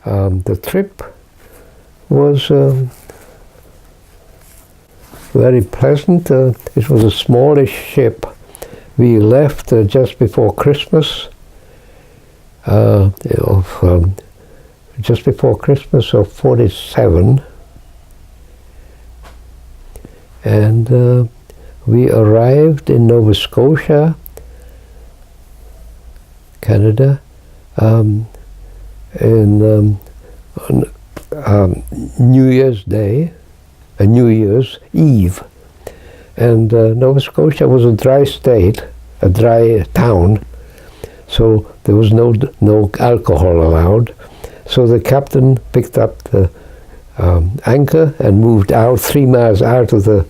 The trip was very pleasant. It was a smallish ship. We left just before Christmas. Just before Christmas of '47, and we arrived in Nova Scotia, Canada, on New Year's Day, New Year's Eve, and Nova Scotia was a dry state, a dry town, so there was no alcohol allowed. So the captain picked up the anchor and moved out 3 miles out of the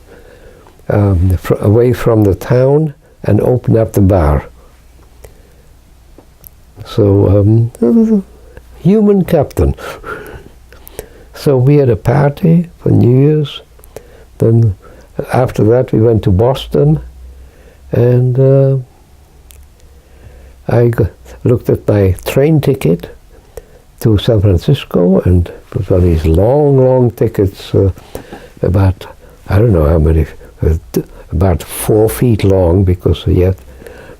away from the town and opened up the bar. So human captain. So we had a party for New Year's. Then after that we went to Boston, and I looked at my train ticket to San Francisco, and it was one of these long tickets, about, I don't know how many, about 4 feet long, because yet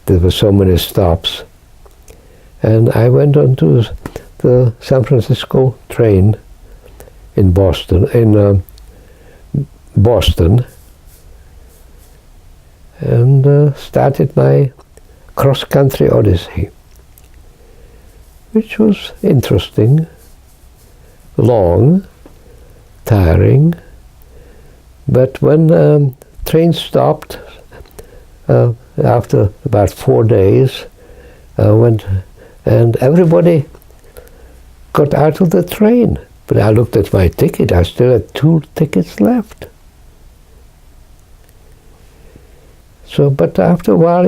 there were so many stops. And I went on to the San Francisco train in Boston, and started my cross-country odyssey, which was interesting, long, tiring, but when train stopped after about 4 days, and everybody got out of the train. But I looked at my ticket, I still had 2 tickets left. So, but after a while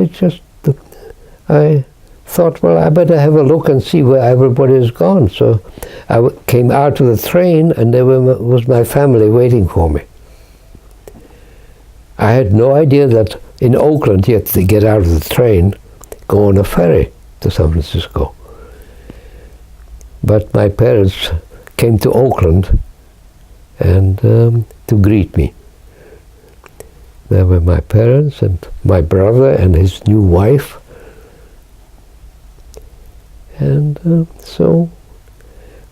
I thought, well, I better have a look and see where everybody has gone. So I came out of the train, and there was my family waiting for me. I had no idea that in Oakland you had to get out of the train, go on a ferry to San Francisco. But my parents came to Oakland and to greet me. There were my parents and my brother and his new wife. And so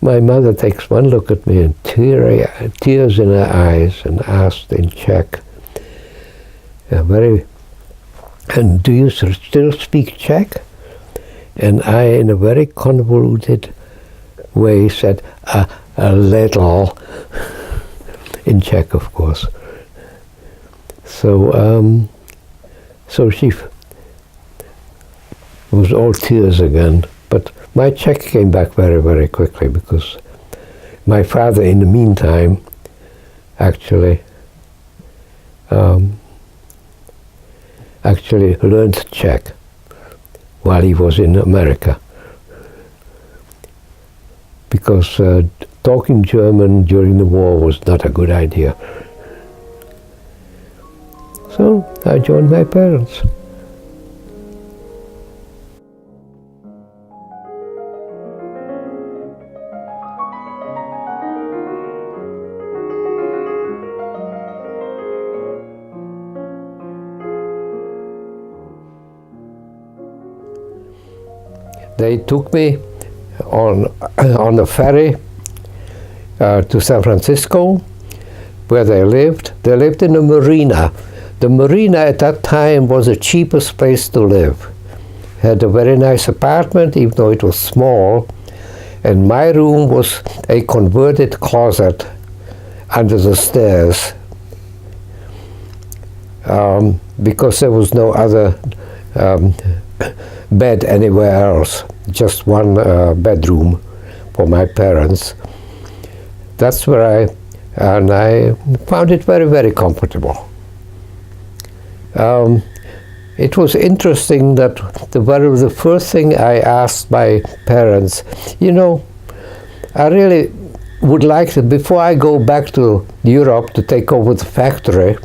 my mother takes one look at me and tears in her eyes and asked in Czech, and do you still speak Czech? And I, in a very convoluted way, said, a little, in Czech, of course. So, so she was all tears again. But my Czech came back very quickly, because my father, in the meantime, actually learned Czech while he was in America, because talking German during the war was not a good idea. So I joined my parents. They took me on a ferry to San Francisco, where they lived. They lived in a marina. The marina at that time was the cheapest place to live. Had a very nice apartment, even though it was small, and my room was a converted closet under the stairs, because there was no other bed anywhere else, just one bedroom for my parents. That's where I found it very comfortable. It was interesting that the first thing I asked my parents, I really would like to, before I go back to Europe to take over the factory,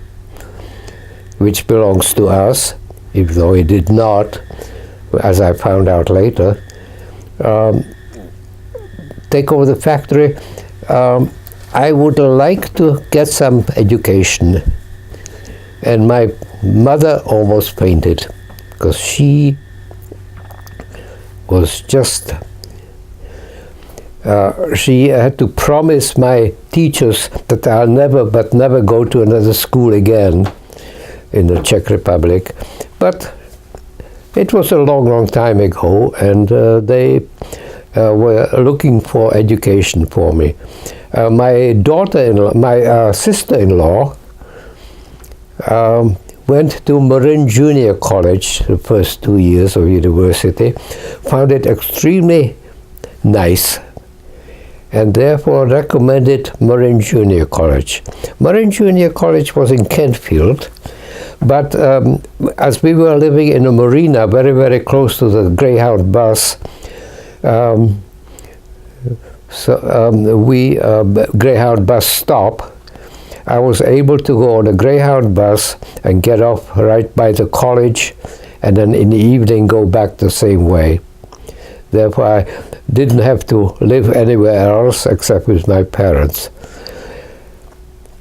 which belongs to us, even though it did not, as I found out later, take over the factory, I would like to get some education. And my mother almost fainted, because she was just, she had to promise my teachers that I'll never go to another school again in the Czech Republic. But it was a long time ago, and they were looking for education for me. My daughter-in-law, my sister-in-law, went to Marin Junior College the first 2 years of university, found it extremely nice, and therefore recommended Marin Junior College. Marin Junior College was in Kentfield, but as we were living in a marina very, very close to the Greyhound bus, Greyhound bus stop, I was able to go on a Greyhound bus and get off right by the college, and then in the evening go back the same way. Therefore, I didn't have to live anywhere else except with my parents.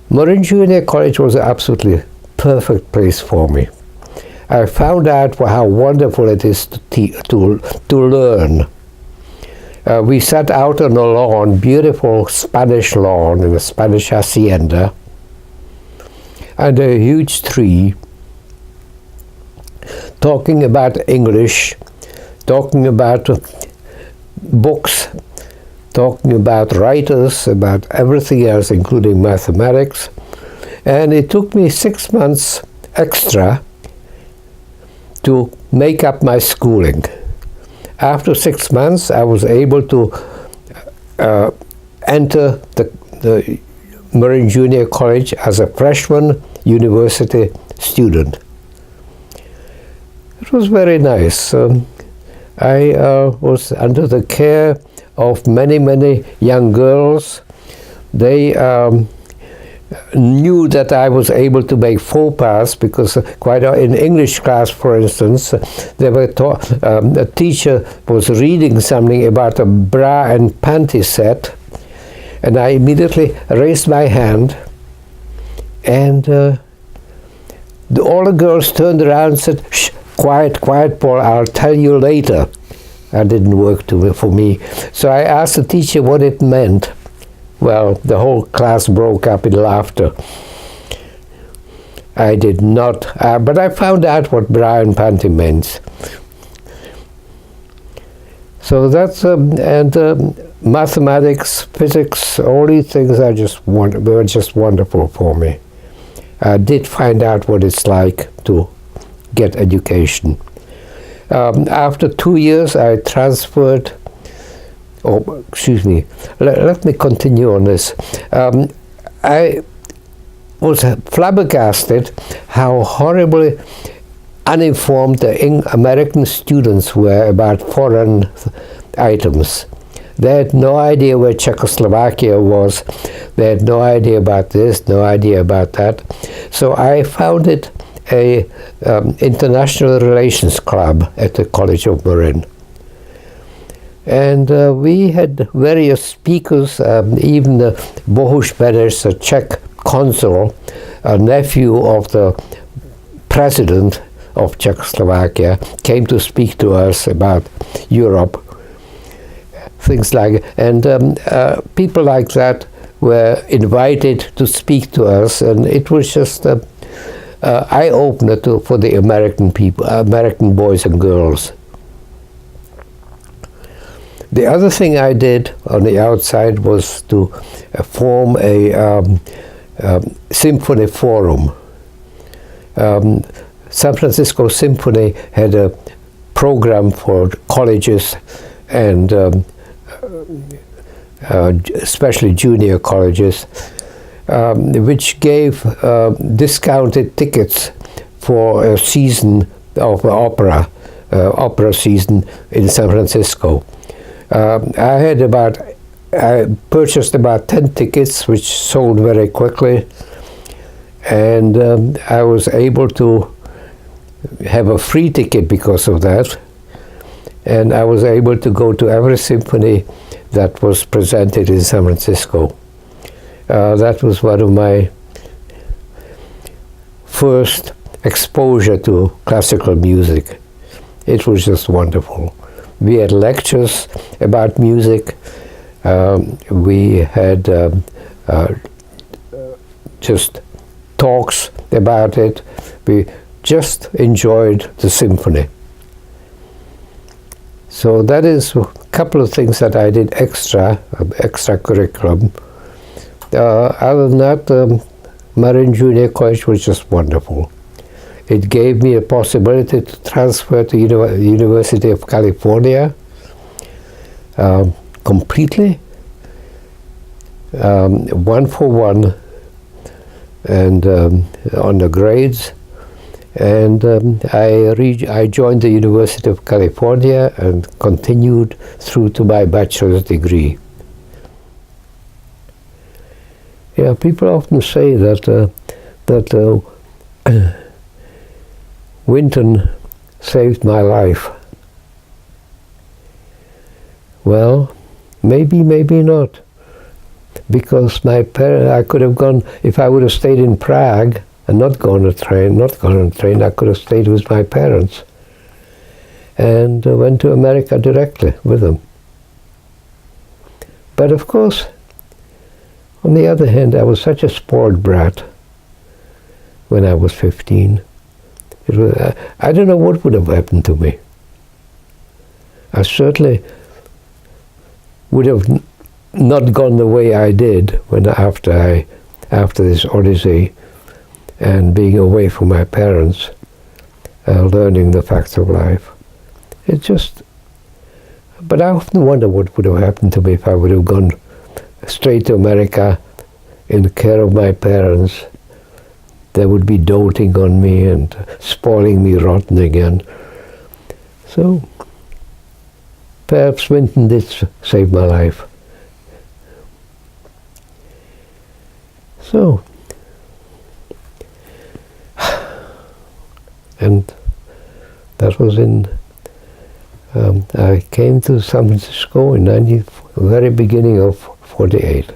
Marin Junior College was an absolutely perfect place for me. I found out how wonderful it is to learn. We sat out on a lawn, beautiful Spanish lawn in a Spanish hacienda, under a huge tree, talking about English, talking about books, talking about writers, about everything else, including mathematics. And it took me 6 months extra to make up my schooling. After 6 months, I was able to enter the Marin Junior College as a freshman university student. It was very nice. I was under the care of many young girls. They knew that I was able to make faux pas, because quite in English class, for instance, they were a teacher was reading something about a bra and panty set, and I immediately raised my hand, and all the girls turned around and said, "Shh, quiet, Paul, I'll tell you later." That didn't work for me. So I asked the teacher what it meant. Well, the whole class broke up in laughter. I did not, but I found out what bra and panty meant. So that's, mathematics, physics, all these things were just wonderful for me. I did find out what it's like to get education. After 2 years, I transferred. Oh, excuse me. Let me continue on this. I was flabbergasted how horribly uninformed the American students were about foreign items. They had no idea where Czechoslovakia was. They had no idea about this, no idea about that. So I founded a international relations club at the College of Marin. And we had various speakers, even Bohuš Beneš, a Czech consul, a nephew of the president of Czechoslovakia, came to speak to us about Europe, things like, and people like that were invited to speak to us, and it was just an eye-opener for the American people, American boys and girls. The other thing I did on the outside was to form a symphony forum. San Francisco Symphony had a program for colleges and especially junior colleges, which gave discounted tickets for a season of opera season in San Francisco. I purchased about 10 tickets, which sold very quickly, and I was able to have a free ticket because of that. And I was able to go to every symphony that was presented in San Francisco. That was one of my first exposure to classical music. It was just wonderful. We had lectures about music. We had just talks about it. We just enjoyed the symphony. So that is a couple of things that I did extra curriculum. Other than that, Marin Junior College was just wonderful. It gave me a possibility to transfer to University of California completely, 1-for-1, and on the grades. And I joined the University of California and continued through to my bachelor's degree. Yeah, people often say that Winton saved my life. Well, maybe, maybe not. Because my parents, I could have gone, if I would have stayed in Prague and not gone on a train, I could have stayed with my parents and went to America directly with them. But of course, on the other hand, I was such a spoiled brat when I was 15. I don't know what would have happened to me. I certainly would have not gone the way I did after this odyssey and being away from my parents, learning the facts of life. But I often wonder what would have happened to me if I would have gone straight to America in care of my parents. They would be doting on me and spoiling me rotten again. So perhaps Winton did save my life. So, and that was I came to San Francisco in the very beginning of 48.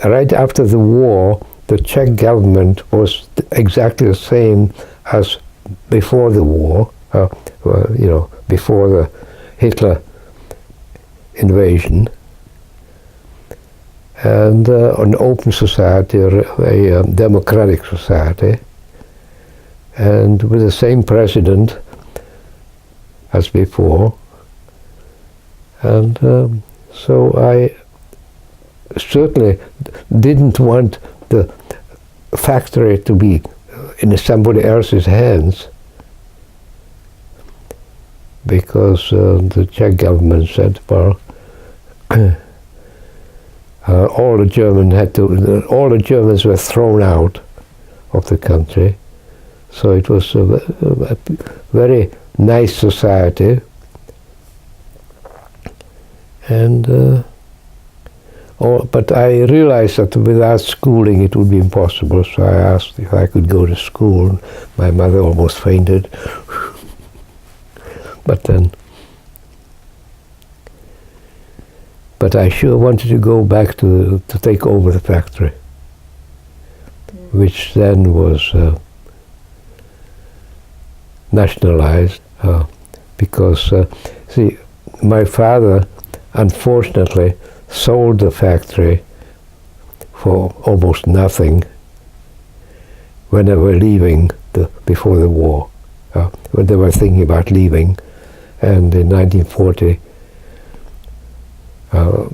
Right after the war, the Czech government was exactly the same as before the war, before the Hitler invasion, and an open society, a democratic society, and with the same president as before. And so I certainly didn't want the factory to be in somebody else's hands, because the Czech government said, well, all the Germans were thrown out of the country. So it was a very nice society, and but I realized that without schooling it would be impossible. So I asked if I could go to school. My mother almost fainted. But I sure wanted to go back to take over the factory, which then was nationalized, because see, my father unfortunately sold the factory for almost nothing when they were leaving before the war, when they were thinking about leaving. And in 1940,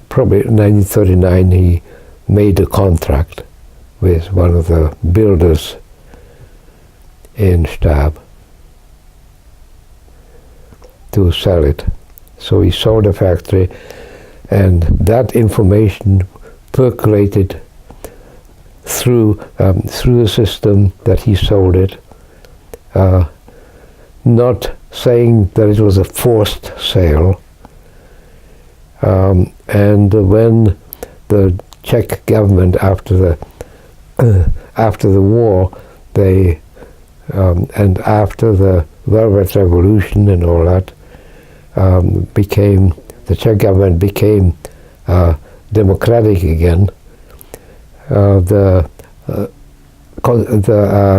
probably 1939, he made a contract with one of the builders in Stab to sell it. So he sold the factory, and that information percolated through the system that he sold it, not saying that it was a forced sale. And when the Czech government, after the war, and after the Velvet Revolution and all that, the Czech government became democratic again. The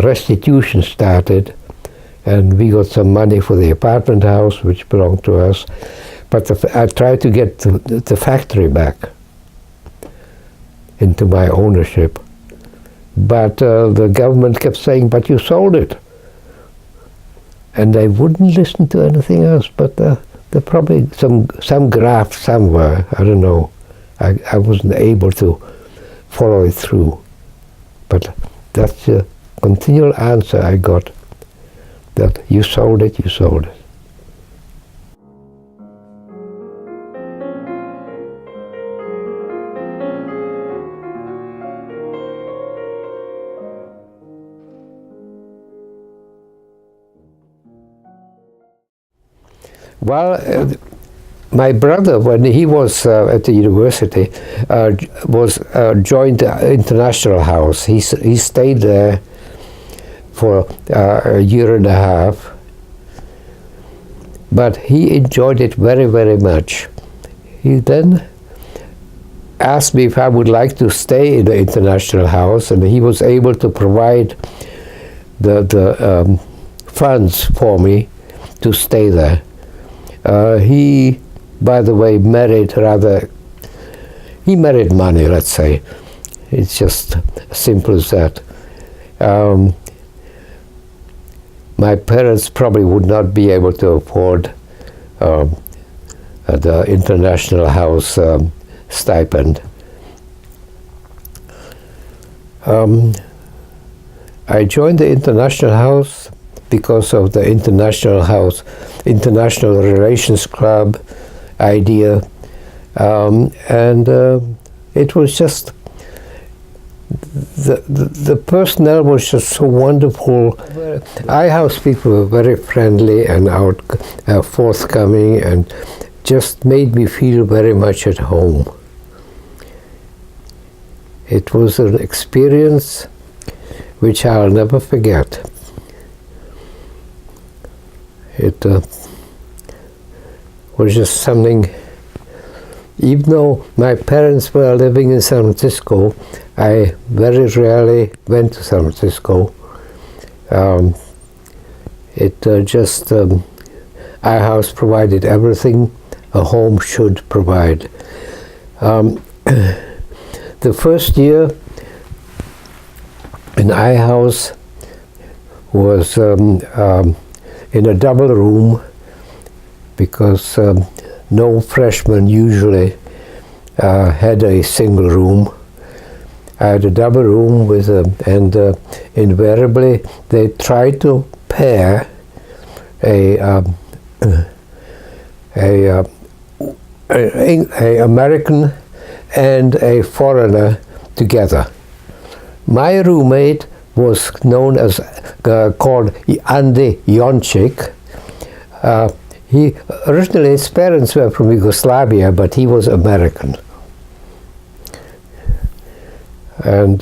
restitution started, and we got some money for the apartment house which belonged to us. But I tried to get the factory back into my ownership. But the government kept saying, but you sold it. And they wouldn't listen to anything else, but there probably some graft somewhere, I don't know. I wasn't able to follow it through. But that's the continual answer I got, that you sold it, you sold it. Well, my brother, when he was at the university, joined the International House. He stayed there for a year and a half, but he enjoyed it very, very much. He then asked me if I would like to stay in the International House, and he was able to provide the funds for me to stay there. He, by the way, married money, let's say. It's just as simple as that. My parents probably would not be able to afford the International House stipend. I joined the International House because of the International Relations Club idea, and it was just the personnel was just so wonderful. I-House people were very friendly and forthcoming, and just made me feel very much at home. It was an experience which I'll never forget. It was just something. Even though my parents were living in San Francisco, I very rarely went to San Francisco. I-House provided everything a home should provide. The first year in I-House was in a double room, because no freshman usually had a single room. I had a double room with and invariably they tried to pair a American and a foreigner together. My roommate was known as called Andy Jonchik. Originally his parents were from Yugoslavia, but he was American. And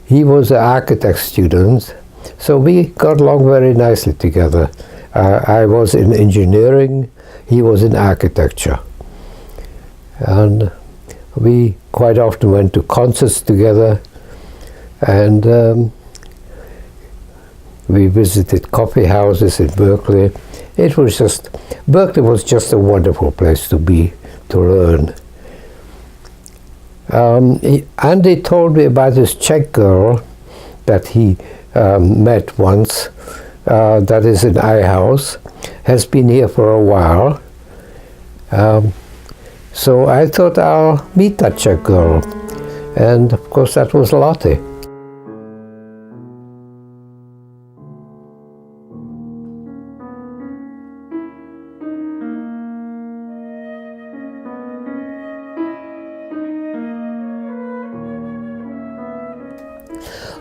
he was an architect student, so we got along very nicely together. I was in engineering, he was in architecture. And we quite often went to concerts together, and we visited coffee houses in Berkeley. Berkeley was just a wonderful place to be, to learn. Andy told me about this Czech girl that he met once, that is in I-House, has been here for a while. So I thought I'll meet that Czech girl. And of course that was Lottie.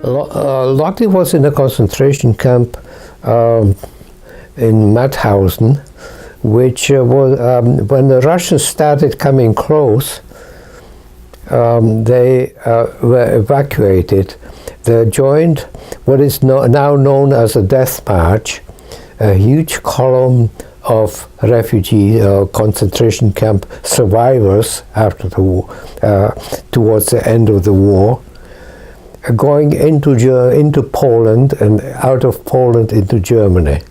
Lottie was in a concentration camp in Mauthausen, which was, when the Russians started coming close, they were evacuated. They joined what is now known as a death march, a huge column of refugee concentration camp survivors after the war, towards the end of the war, going into Poland and out of Poland into Germany.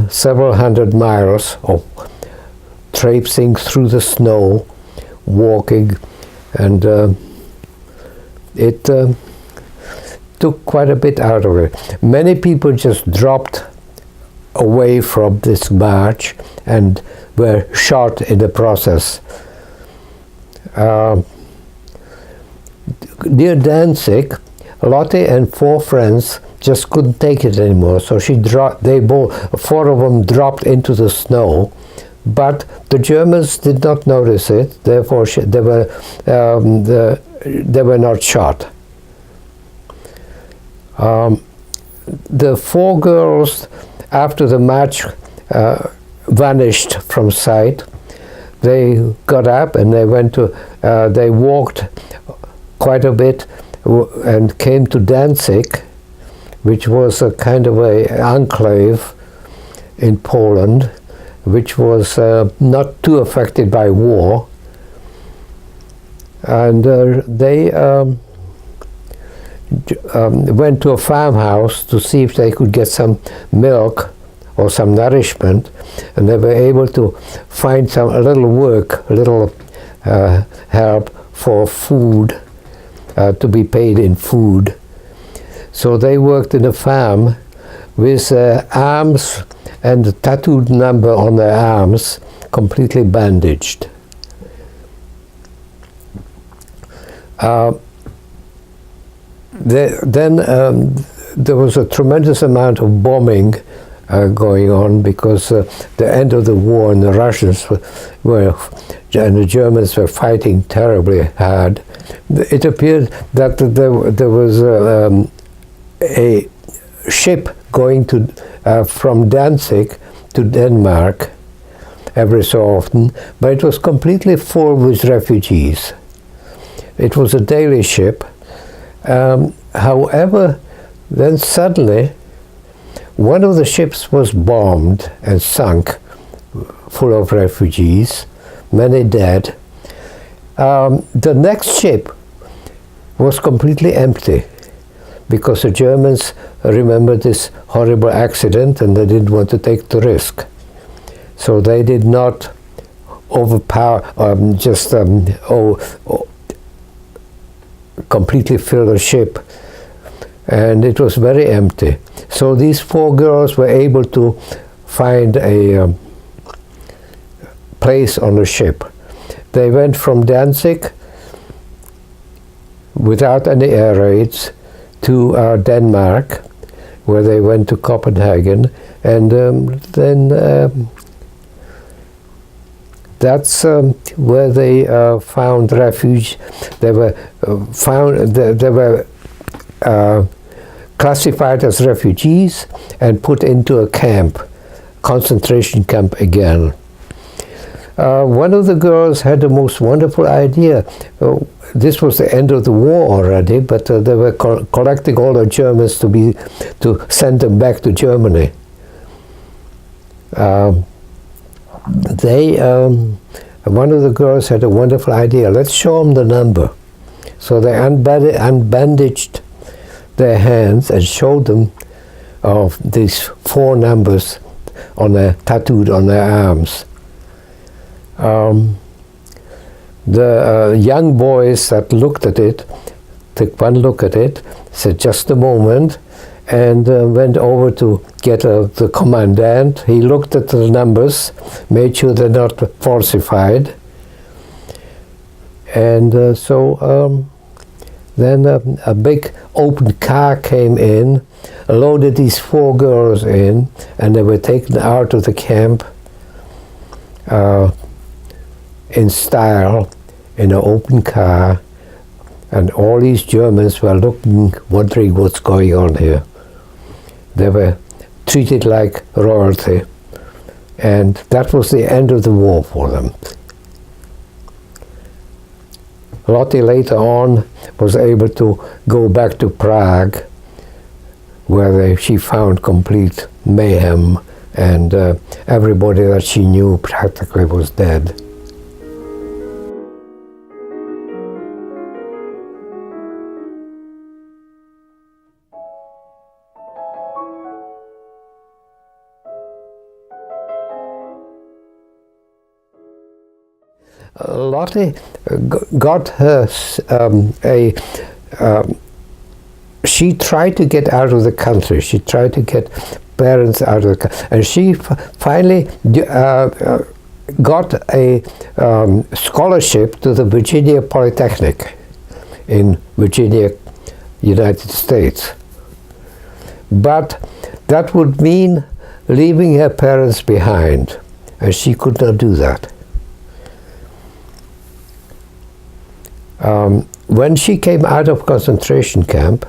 Several hundred miles of traipsing through the snow, walking, and it took quite a bit out of it. Many people just dropped away from this march and were shot in the process. Near Danzig, Lottie and 4 friends just couldn't take it anymore, so four of them dropped into the snow, but the Germans did not notice it, therefore they were not shot. The 4 girls, after the march vanished from sight, they got up and they they walked quite a bit and came to Danzig, which was a kind of an enclave in Poland, which was not too affected by war. And they went to a farmhouse to see if they could get some milk or some nourishment, and they were able to find a little work, a little help for food, to be paid in food. So they worked in a farm with arms and a tattooed number on their arms, completely bandaged. Then there was a tremendous amount of bombing going on, because the end of the war and the Russians and the Germans were fighting terribly hard. It appeared that there was a ship going from Danzig to Denmark every so often, but it was completely full with refugees. It was a daily ship. However, then suddenly one of the ships was bombed and sunk, full of refugees, many dead. The next ship was completely empty, because the Germans remembered this horrible accident and they didn't want to take the risk. So they did not completely fill the ship, and it was very empty. So these 4 girls were able to find a place on the ship. They went from Danzig without any air raids to Denmark, where they went to Copenhagen, and then that's where they found refuge. They were classified as refugees and put into a camp, concentration camp again. One of the girls had the most wonderful idea. This was the end of the war already, but they were collecting all the Germans to send them back to Germany. One of the girls had a wonderful idea. Let's show them the number. So they unbandaged their hands and showed them these 4 numbers tattooed on their arms. The young boys that looked at it took one look at it, said just a moment, and went over to get the commandant. He looked at the numbers, made sure they're not falsified, and then a big open car came in, loaded these 4 girls in, and they were taken out of the camp in style, in an open car, and all these Germans were looking, wondering what's going on here. They were treated like royalty, and that was the end of the war for them. Lottie later on was able to go back to Prague where she found complete mayhem, and everybody that she knew practically was dead. Lottie got her she tried to get out of the country. She tried to get parents out of the country, and she finally got a scholarship to the Virginia Polytechnic in Virginia, United States. But that would mean leaving her parents behind, and she could not do that. When she came out of concentration camp,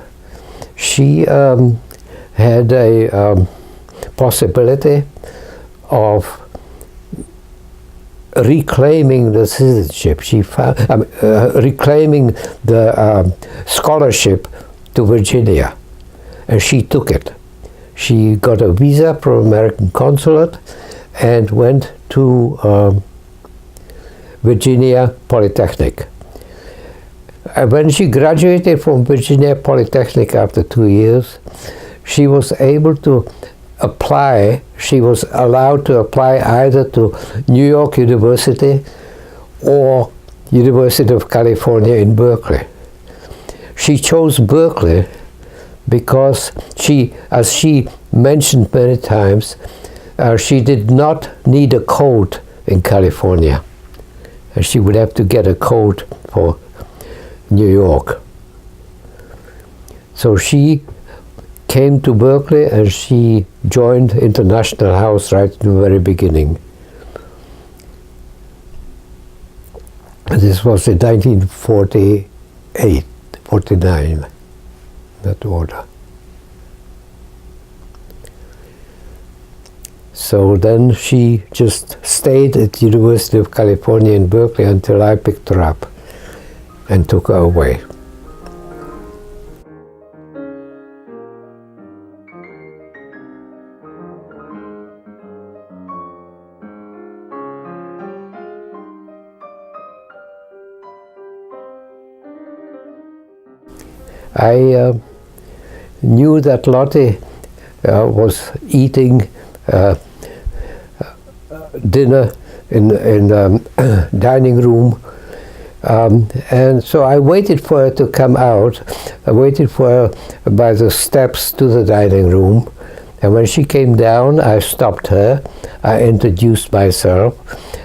she had a possibility of reclaiming the citizenship. She found, reclaiming the scholarship to Virginia, and she took it. She got a visa from American consulate and went to Virginia Polytechnic. When she graduated from Virginia Polytechnic after 2 years, she was able to apply, she was allowed to apply either to New York University or University of California in Berkeley. She chose Berkeley because she, as she mentioned many times, she did not need a code in California. And she would have to get a code for New York. So she came to Berkeley and she joined International House right in the very beginning. This was in 1948, 49, that order. So then she just stayed at the University of California in Berkeley until I picked her up and took her away. I knew that Lottie was eating dinner in the dining room, and so I waited for her to come out. I waited for her by the steps to the dining room, and when she came down, I stopped her. I introduced myself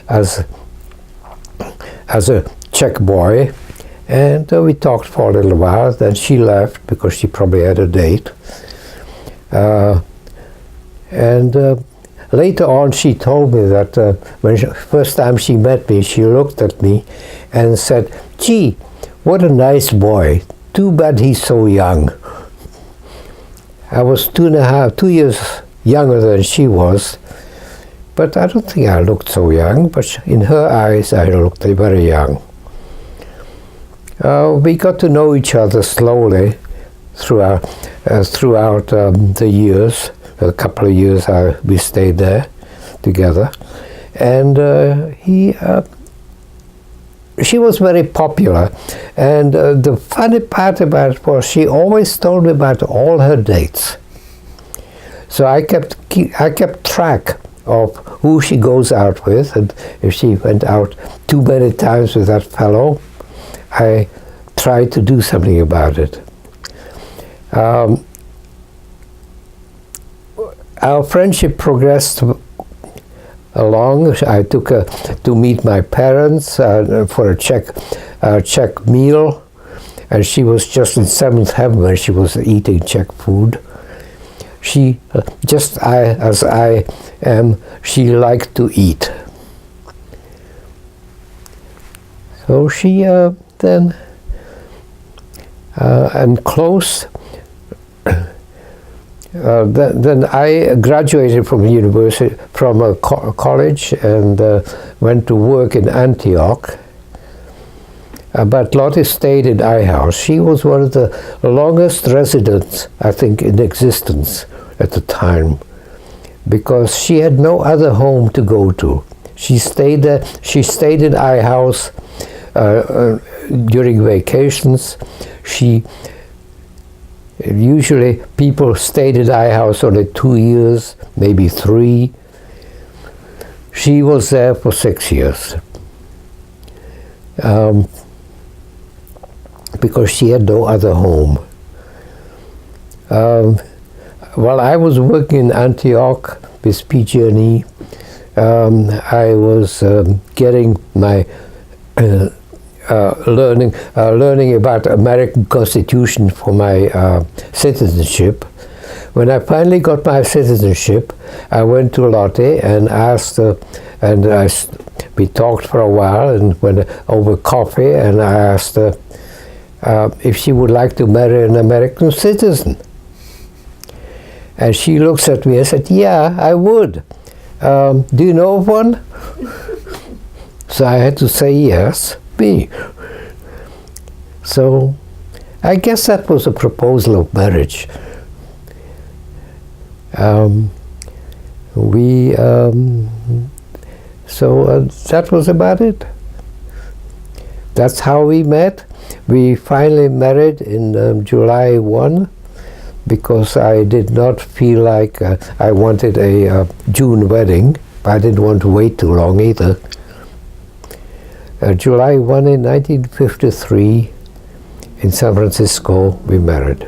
as a Czech boy, and we talked for a little while. Then she left because she probably had a date. Later on, she told me that when first time she met me, she looked at me and said, "Gee, what a nice boy. Too bad he's so young." I was 2 years younger than she was, but I don't think I looked so young, but in her eyes I looked very young. We got to know each other slowly throughout the years. A couple of years we stayed there together, and she was very popular. And the funny part about it was she always told me about all her dates. So I kept track of who she goes out with, and if she went out too many times with that fellow, I tried to do something about it. Our friendship progressed along. I took her to meet my parents for a Czech meal, and she was just in seventh heaven when she was eating Czech food. She, just as I am, she liked to eat. So she then, and close, then I graduated from university, from a college, and went to work in Antioch. But Lottie stayed in I house. She was one of the longest residents, I think, in existence at the time, because she had no other home to go to. She stayed there. She stayed in I house during vacations. Usually people stayed in I house only 2 years, maybe 3. She was there for 6 years. Because she had no other home. While I was working in Antioch with PG&E, I was getting my learning about American Constitution for my citizenship. When I finally got my citizenship, I went to Lottie and asked her, and we talked for a while and went over coffee, and I asked her if she would like to marry an American citizen. And she looks at me and said, "Yeah, I would. Do you know of one?" So I had to say yes, me. So I guess that was a proposal of marriage. That was about it. That's how we met. We finally married in July 1, because I did not feel like I wanted a June wedding. I didn't want to wait too long either. July 1 in 1953, in San Francisco, we married.